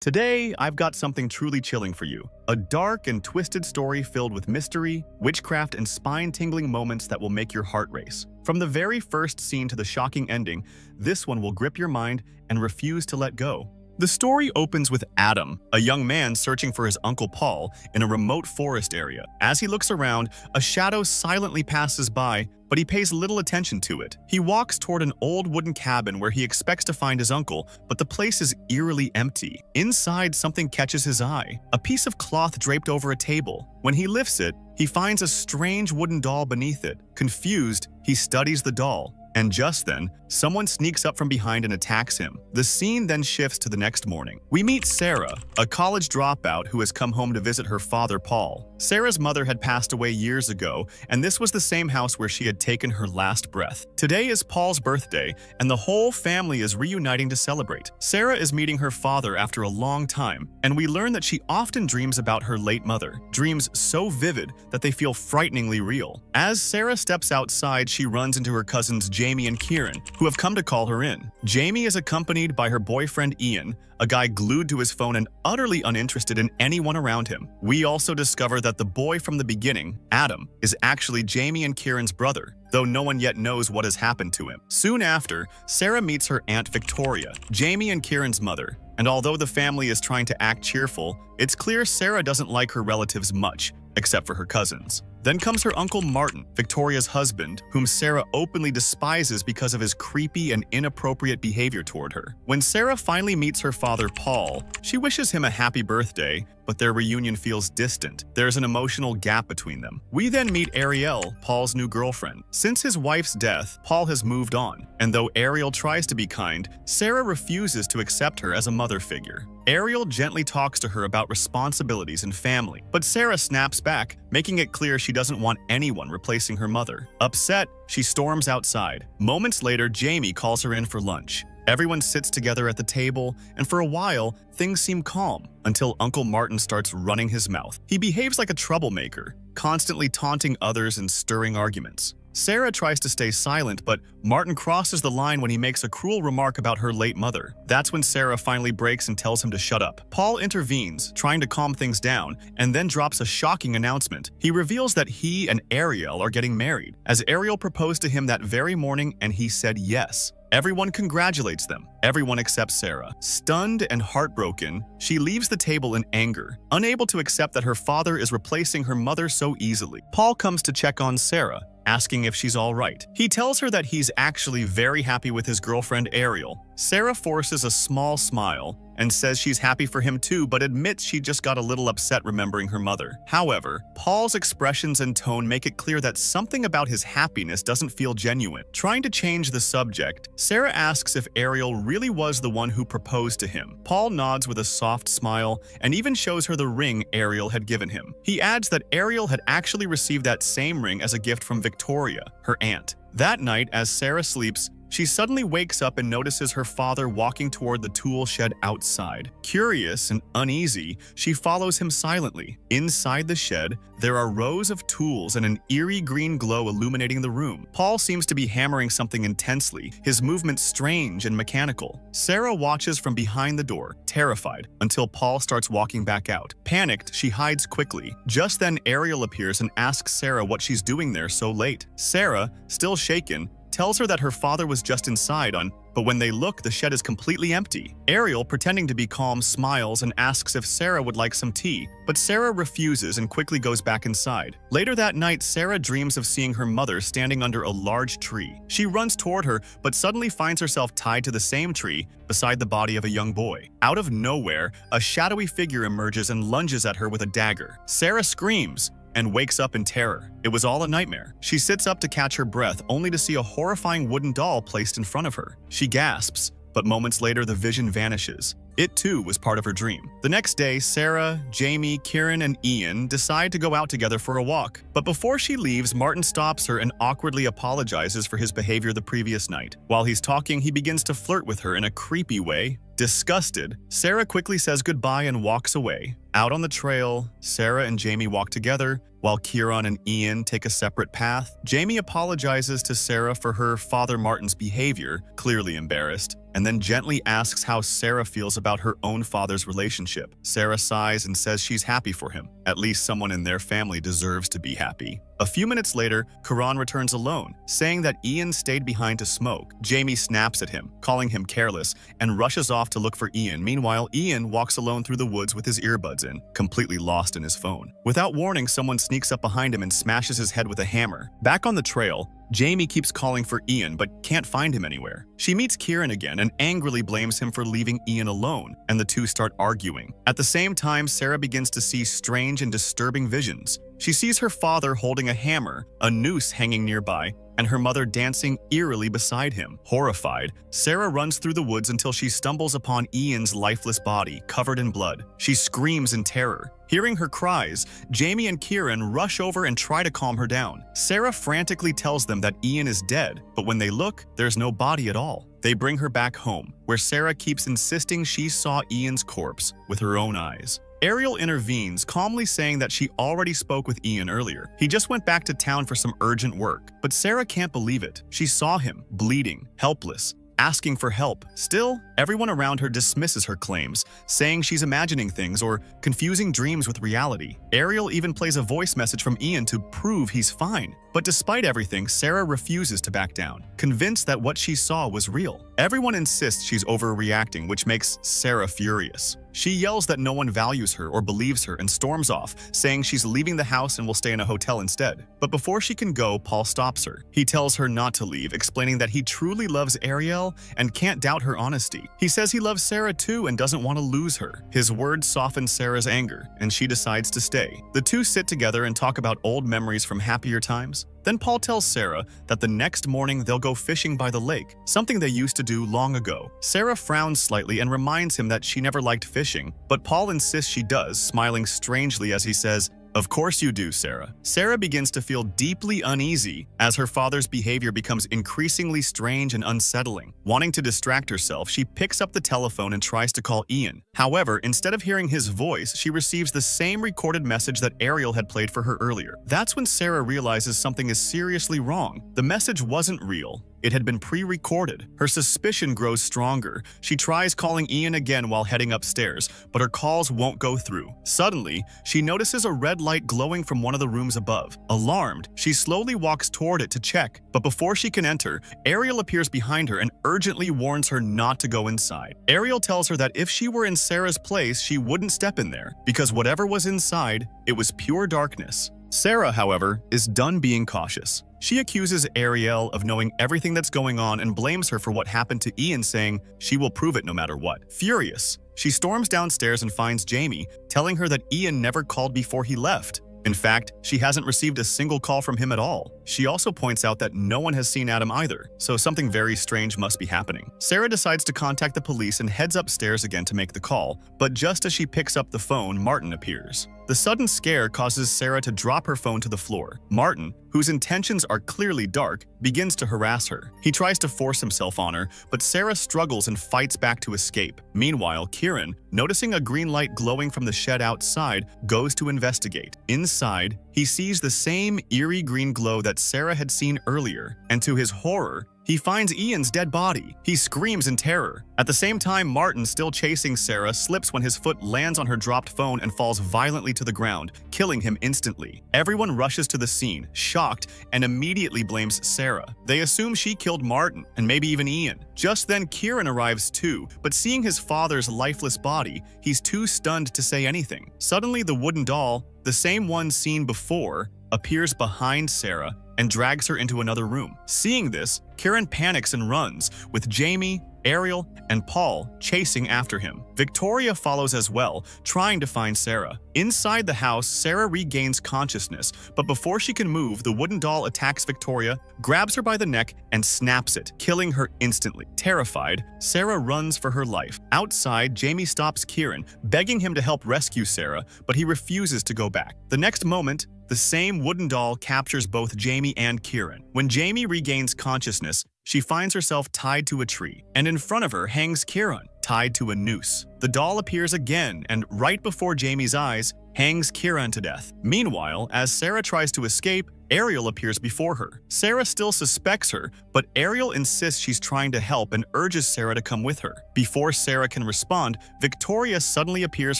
Today, I've got something truly chilling for you. A dark and twisted story filled with mystery, witchcraft, and spine-tingling moments that will make your heart race. From the very first scene to the shocking ending, this one will grip your mind and refuse to let go. The story opens with Adam, a young man searching for his Uncle Paul in a remote forest area. As he looks around, a shadow silently passes by, but he pays little attention to it. He walks toward an old wooden cabin where he expects to find his uncle, but the place is eerily empty. Inside, something catches his eye, a piece of cloth draped over a table. When he lifts it, he finds a strange wooden doll beneath it. Confused, he studies the doll. And just then, someone sneaks up from behind and attacks him. The scene then shifts to the next morning. We meet Sarah, a college dropout who has come home to visit her father, Paul. Sarah's mother had passed away years ago, and this was the same house where she had taken her last breath. Today is Paul's birthday, and the whole family is reuniting to celebrate. Sarah is meeting her father after a long time, and we learn that she often dreams about her late mother, dreams so vivid that they feel frighteningly real. As Sarah steps outside, she runs into her cousins Jamie and Kieran, who have come to call her in. Jamie is accompanied by her boyfriend Ian, a guy glued to his phone and utterly uninterested in anyone around him. We also discover that the boy from the beginning, Adam, is actually Jamie and Kieran's brother, though no one yet knows what has happened to him. Soon after, Sarah meets her Aunt Victoria, Jamie and Kieran's mother, and although the family is trying to act cheerful, it's clear Sarah doesn't like her relatives much, except for her cousins. Then comes her Uncle Martin, Victoria's husband, whom Sarah openly despises because of his creepy and inappropriate behavior toward her. When Sarah finally meets her father, Paul, she wishes him a happy birthday, but their reunion feels distant. There's an emotional gap between them. We then meet Ariel, Paul's new girlfriend. Since his wife's death, Paul has moved on, and though Ariel tries to be kind, Sarah refuses to accept her as a mother figure. Ariel gently talks to her about responsibilities and family, but Sarah snaps back, making it clear she doesn't want anyone replacing her mother. Upset, she storms outside. Moments later, Jamie calls her in for lunch. Everyone sits together at the table, and for a while, things seem calm, until Uncle Martin starts running his mouth. He behaves like a troublemaker, constantly taunting others and stirring arguments. Sarah tries to stay silent, but Martin crosses the line when he makes a cruel remark about her late mother. That's when Sarah finally breaks and tells him to shut up. Paul intervenes, trying to calm things down, and then drops a shocking announcement. He reveals that he and Ariel are getting married, as Ariel proposed to him that very morning and he said yes. Everyone congratulates them. Everyone except Sarah. Stunned and heartbroken, she leaves the table in anger, unable to accept that her father is replacing her mother so easily. Paul comes to check on Sarah, asking if she's all right. He tells her that he's actually very happy with his girlfriend Ariel. Sarah forces a small smile and says she's happy for him too, but admits she just got a little upset remembering her mother. However, Paul's expressions and tone make it clear that something about his happiness doesn't feel genuine. Trying to change the subject, Sarah asks if Ariel really was the one who proposed to him. Paul nods with a soft smile and even shows her the ring Ariel had given him. He adds that Ariel had actually received that same ring as a gift from Victoria, her aunt. That night, as Sarah sleeps, she suddenly wakes up and notices her father walking toward the tool shed outside. Curious and uneasy, she follows him silently. Inside the shed, there are rows of tools and an eerie green glow illuminating the room. Paul seems to be hammering something intensely, his movements strange and mechanical. Sarah watches from behind the door, terrified, until Paul starts walking back out. Panicked, she hides quickly. Just then, Ariel appears and asks Sarah what she's doing there so late. Sarah, still shaken, tells her that her father was just inside but when they look, the shed is completely empty. Ariel, pretending to be calm, smiles and asks if Sarah would like some tea, but Sarah refuses and quickly goes back inside. Later that night, Sarah dreams of seeing her mother standing under a large tree. She runs toward her, but suddenly finds herself tied to the same tree beside the body of a young boy. Out of nowhere, a shadowy figure emerges and lunges at her with a dagger. Sarah screams and wakes up in terror. It was all a nightmare. She sits up to catch her breath, only to see a horrifying wooden doll placed in front of her. She gasps, but moments later the vision vanishes. It too was part of her dream. The next day, Sarah, Jamie, Kieran, and Ian decide to go out together for a walk. But before she leaves, Martin stops her and awkwardly apologizes for his behavior the previous night. While he's talking, he begins to flirt with her in a creepy way, Disgusted, Sarah quickly says goodbye and walks away. Out on the trail, Sarah and Jamie walk together, while Kieran and Ian take a separate path. Jamie apologizes to Sarah for her father Martin's behavior, clearly embarrassed, and then gently asks how Sarah feels about her own father's relationship. Sarah sighs and says she's happy for him. At least someone in their family deserves to be happy. A few minutes later, Kieran returns alone, saying that Ian stayed behind to smoke. Jamie snaps at him, calling him careless, and rushes off to look for Ian. Meanwhile, Ian walks alone through the woods with his earbuds in, completely lost in his phone. Without warning, someone sneaks up behind him and smashes his head with a hammer. Back on the trail, Jamie keeps calling for Ian but can't find him anywhere. She meets Kieran again and angrily blames him for leaving Ian alone, and the two start arguing. At the same time, Sarah begins to see strange and disturbing visions. She sees her father holding a hammer, a noose hanging nearby, and her mother dancing eerily beside him. Horrified, Sarah runs through the woods until she stumbles upon Ian's lifeless body, covered in blood. She screams in terror. Hearing her cries, Jamie and Kieran rush over and try to calm her down. Sarah frantically tells them that Ian is dead, but when they look, there's no body at all. They bring her back home, where Sarah keeps insisting she saw Ian's corpse with her own eyes. Ariel intervenes, calmly saying that she already spoke with Ian earlier. He just went back to town for some urgent work. But Sarah can't believe it. She saw him, bleeding, helpless, asking for help. Still, everyone around her dismisses her claims, saying she's imagining things or confusing dreams with reality. Ariel even plays a voice message from Ian to prove he's fine. But despite everything, Sarah refuses to back down, convinced that what she saw was real. Everyone insists she's overreacting, which makes Sarah furious. She yells that no one values her or believes her and storms off, saying she's leaving the house and will stay in a hotel instead. But before she can go, Paul stops her. He tells her not to leave, explaining that he truly loves Ariel and can't doubt her honesty. He says he loves Sarah too and doesn't want to lose her. His words soften Sarah's anger, and she decides to stay. The two sit together and talk about old memories from happier times. Then Paul tells Sarah that the next morning they'll go fishing by the lake, something they used to do long ago. Sarah frowns slightly and reminds him that she never liked fishing, but Paul insists she does, smiling strangely as he says, "Of course you do, Sarah." Sarah begins to feel deeply uneasy as her father's behavior becomes increasingly strange and unsettling. Wanting to distract herself, she picks up the telephone and tries to call Ian. However, instead of hearing his voice, she receives the same recorded message that Ariel had played for her earlier. That's when Sarah realizes something is seriously wrong. The message wasn't real. It had been pre-recorded. Her suspicion grows stronger. She tries calling Ian again while heading upstairs, but her calls won't go through. Suddenly, she notices a red light glowing from one of the rooms above. Alarmed, she slowly walks toward it to check, but before she can enter, Ariel appears behind her and urgently warns her not to go inside. Ariel tells her that if she were in Sarah's place, she wouldn't step in there, because whatever was inside, it was pure darkness. Sarah, however, is done being cautious. She accuses Ariel of knowing everything that's going on and blames her for what happened to Ian, saying she will prove it no matter what. Furious, she storms downstairs and finds Jamie, telling her that Ian never called before he left. In fact, she hasn't received a single call from him at all. She also points out that no one has seen Adam either, so something very strange must be happening. Sarah decides to contact the police and heads upstairs again to make the call, but just as she picks up the phone, Martin appears. The sudden scare causes Sarah to drop her phone to the floor. Martin, whose intentions are clearly dark, begins to harass her. He tries to force himself on her, but Sarah struggles and fights back to escape. Meanwhile, Kieran, noticing a green light glowing from the shed outside, goes to investigate. Inside, he sees the same eerie green glow that Sarah had seen earlier, and to his horror, he finds Ian's dead body. He screams in terror. At the same time, Martin, still chasing Sarah, slips when his foot lands on her dropped phone and falls violently to the ground, killing him instantly. Everyone rushes to the scene, shocked, and immediately blames Sarah. They assume she killed Martin, and maybe even Ian. Just then, Kieran arrives too, but seeing his father's lifeless body, he's too stunned to say anything. Suddenly, the wooden doll, the same one seen before, appears behind Sarah and drags her into another room. Seeing this, Kieran panics and runs, with Jamie, Ariel, and Paul chasing after him. Victoria follows as well, trying to find Sarah. Inside the house, Sarah regains consciousness, but before she can move, the wooden doll attacks Victoria, grabs her by the neck, and snaps it, killing her instantly. Terrified, Sarah runs for her life. Outside, Jamie stops Kieran, begging him to help rescue Sarah, but he refuses to go back. The next moment, the same wooden doll captures both Jamie and Kieran. When Jamie regains consciousness, she finds herself tied to a tree, and in front of her hangs Kieran, tied to a noose. The doll appears again and, right before Jamie's eyes, hangs Kieran to death. Meanwhile, as Sarah tries to escape, Ariel appears before her. Sarah still suspects her, but Ariel insists she's trying to help and urges Sarah to come with her. Before Sarah can respond, Victoria suddenly appears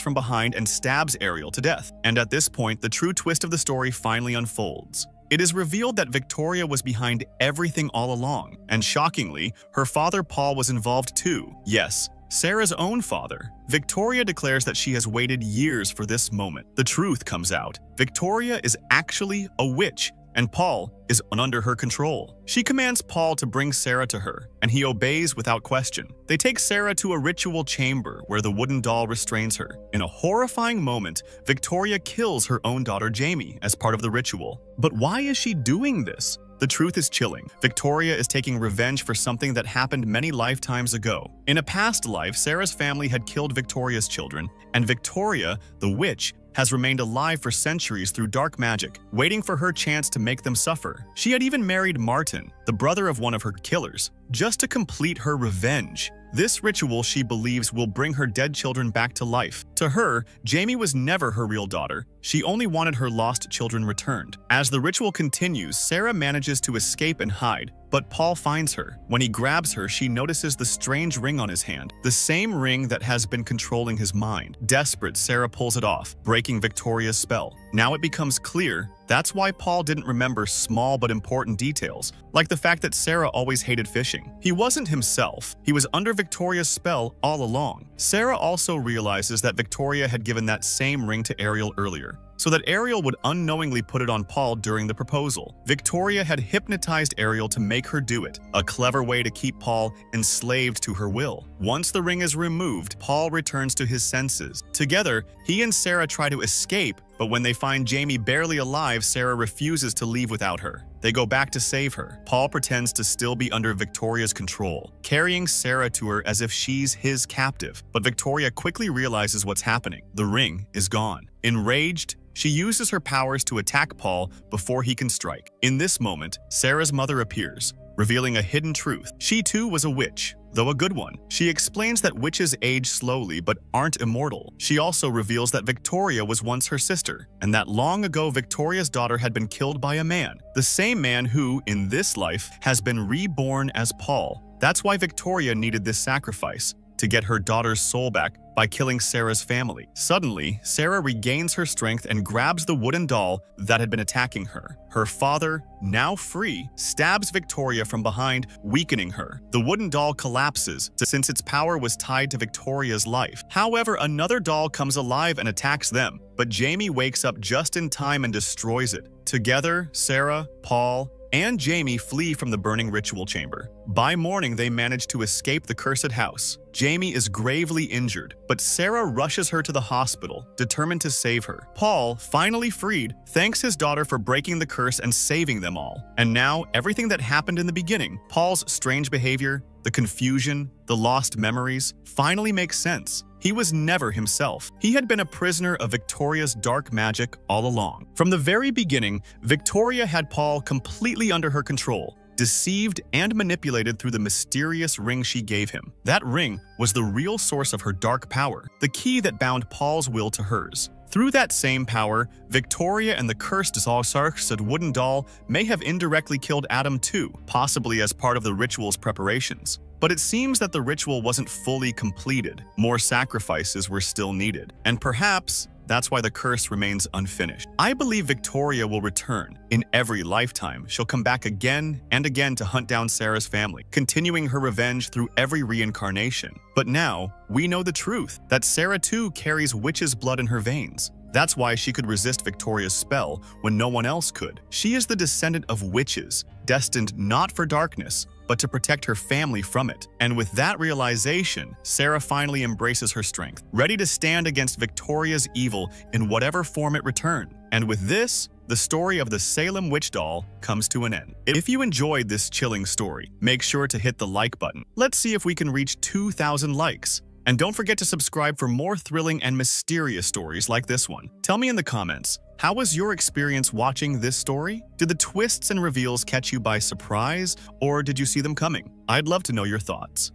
from behind and stabs Ariel to death. And at this point, the true twist of the story finally unfolds. It is revealed that Victoria was behind everything all along, and shockingly, her father Paul was involved too. Yes, Sarah's own father. Victoria declares that she has waited years for this moment. The truth comes out. Victoria is actually a witch, and Paul is under her control. She commands Paul to bring Sarah to her, and he obeys without question. They take Sarah to a ritual chamber where the wooden doll restrains her. In a horrifying moment, Victoria kills her own daughter Jamie as part of the ritual. But why is she doing this? The truth is chilling. Victoria is taking revenge for something that happened many lifetimes ago. In a past life, Sarah's family had killed Victoria's children, and Victoria, the witch, has remained alive for centuries through dark magic, waiting for her chance to make them suffer. She had even married Martin, the brother of one of her killers, just to complete her revenge. This ritual, she believes, will bring her dead children back to life. To her, Jamie was never her real daughter. She only wanted her lost children returned. As the ritual continues, Sarah manages to escape and hide, but Paul finds her. When he grabs her, she notices the strange ring on his hand, the same ring that has been controlling his mind. Desperate, Sarah pulls it off, breaking Victoria's spell. Now it becomes clear that's why Paul didn't remember small but important details, like the fact that Sarah always hated fishing. He wasn't himself. He was under Victoria's spell all along. Sarah also realizes that Victoria had given that same ring to Ariel earlier, so that Ariel would unknowingly put it on Paul during the proposal. Victoria had hypnotized Ariel to make her do it, a clever way to keep Paul enslaved to her will. Once the ring is removed, Paul returns to his senses. Together, he and Sarah try to escape, but when they find Jamie barely alive, Sarah refuses to leave without her. They go back to save her. Paul pretends to still be under Victoria's control, carrying Sarah to her as if she's his captive. But Victoria quickly realizes what's happening. The ring is gone. Enraged, she uses her powers to attack Paul before he can strike. In this moment, Sarah's mother appears, revealing a hidden truth. She too was a witch, though a good one. She explains that witches age slowly but aren't immortal. She also reveals that Victoria was once her sister, and that long ago Victoria's daughter had been killed by a man, the same man who, in this life, has been reborn as Paul. That's why Victoria needed this sacrifice, to get her daughter's soul back by killing Sarah's family. Suddenly, Sarah regains her strength and grabs the wooden doll that had been attacking her. Her father, now free, stabs Victoria from behind, weakening her. The wooden doll collapses since its power was tied to Victoria's life. However, another doll comes alive and attacks them, but Jamie wakes up just in time and destroys it. Together, Sarah, Paul, and Jamie flee from the burning ritual chamber. By morning, they manage to escape the cursed house. Jamie is gravely injured, but Sarah rushes her to the hospital, determined to save her. Paul, finally freed, thanks his daughter for breaking the curse and saving them all. And now, everything that happened in the beginning, Paul's strange behavior, the confusion, the lost memories, finally makes sense. He was never himself. He had been a prisoner of Victoria's dark magic all along. From the very beginning, Victoria had Paul completely under her control, deceived and manipulated through the mysterious ring she gave him. That ring was the real source of her dark power, the key that bound Paul's will to hers. Through that same power, Victoria and the cursed Zalsarksud wooden doll may have indirectly killed Adam too, possibly as part of the ritual's preparations. But it seems that the ritual wasn't fully completed. More sacrifices were still needed. And perhaps that's why the curse remains unfinished. I believe Victoria will return. In every lifetime, she'll come back again and again to hunt down Sarah's family, continuing her revenge through every reincarnation. But now, we know the truth, that Sarah too carries witch's blood in her veins. That's why she could resist Victoria's spell when no one else could. She is the descendant of witches, destined not for darkness, but to protect her family from it. And with that realization, Sarah finally embraces her strength, ready to stand against Victoria's evil in whatever form it returned. And with this, the story of the Salem witch doll comes to an end. If you enjoyed this chilling story, make sure to hit the like button. Let's see if we can reach 2,000 likes. And don't forget to subscribe for more thrilling and mysterious stories like this one. Tell me in the comments, how was your experience watching this story? Did the twists and reveals catch you by surprise, or did you see them coming? I'd love to know your thoughts.